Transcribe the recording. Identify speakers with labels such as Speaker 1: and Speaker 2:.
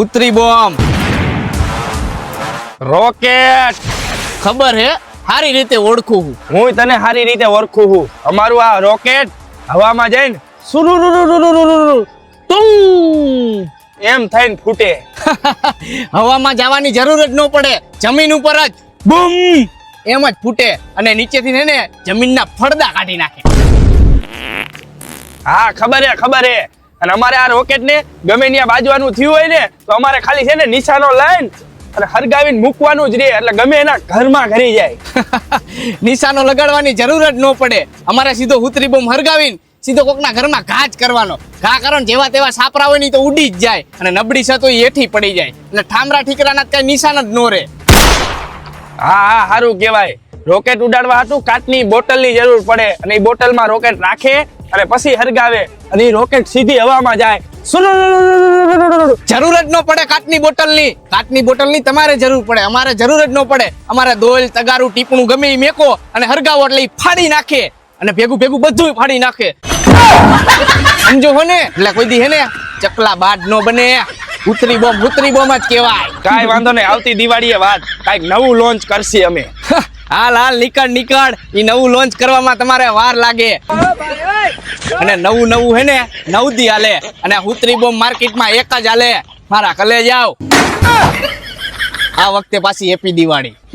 Speaker 1: ઉતરી bomb.
Speaker 2: Rocket.
Speaker 1: ખબર હે, સારી રીતે ઓળખું હું.
Speaker 2: હું તને સારી રીતે ઓળખું છું. અમારું આ રોકેટ હવામાં જઈને સુરુરુરુરુરુરુરુ
Speaker 1: ટું.
Speaker 2: એમ થઈને ફૂટે.
Speaker 1: હવામાં જવાની જરૂર જ ન પડે, જમીન ઉપર જ બૂમ એમ જ ફૂટે અને નીચેથી ને જમીનના ફળદા કાઢી નાખે.
Speaker 2: હા ખબર હે. અને અમારે આ રોકેટ ને ગમે ત્યાં બાજવાનું થયું હોય ને તો અમારે ખાલી છે ને નિશાનો લઈને અને હરગાવીને મૂકવાનું જ રહે, એટલે ગમે એના ઘરમાં ઘરી જાય.
Speaker 1: નિશાનો લગાડવાની જરૂર જ ન પડે. અમારે સીધો ઉતરી બોમ્બ હરગાવીને સીધો કોકના ઘરમાં ઘા જ કરવાનો. ઘા કરો ને જેવા તેવા સાપરા હોય ને તો ઉડી જ જાય અને નબળી છે તો એ હેઠી પડી જાય. એટલે ઠામરા ઠીકરાના કઈ નિશાન જ ન રહે.
Speaker 2: હા સારું કહેવાય. રોકેટ ઉડાડવા હતું કાચની બોટલની જરૂર પડે અને એ બોટલમાં રોકેટ રાખે અને પછી હરગાવે અને એ રોકેટ સીધી હવામાં જાય.
Speaker 1: જરૂર જ ન પડે કાચની બોટલની તમારે જરૂર પડે, અમારે જરૂર જ ન પડે. અમારે દોલ તગારું ટીપણું ગમે એ મેકો અને હરગાવો એટલે ફાડી નાખે અને ભેગું બધું ફાડી નાખે. સમજો હો ને, એટલે કોઈ દી હે ને ચકલા બાદ નો બને. ઉતરી બોમ્બ જ કહેવાય.
Speaker 2: કાંઈ વાંધો નહીં, આવતી દિવાળીએ વાત કાંઈક નવું લોન્ચ કરશી અમે.
Speaker 1: હાલ નીકળ. ઈ નવું લોન્ચ કરવામાં તમારે વાર લાગે અને નવું હે ને 9 દી હાલે અને ઉતરી બોમ્બ માર્કેટમાં એક જ હાલે. મારા કલે જાવ. આ વખતે પાછી હેપી દિવાળી.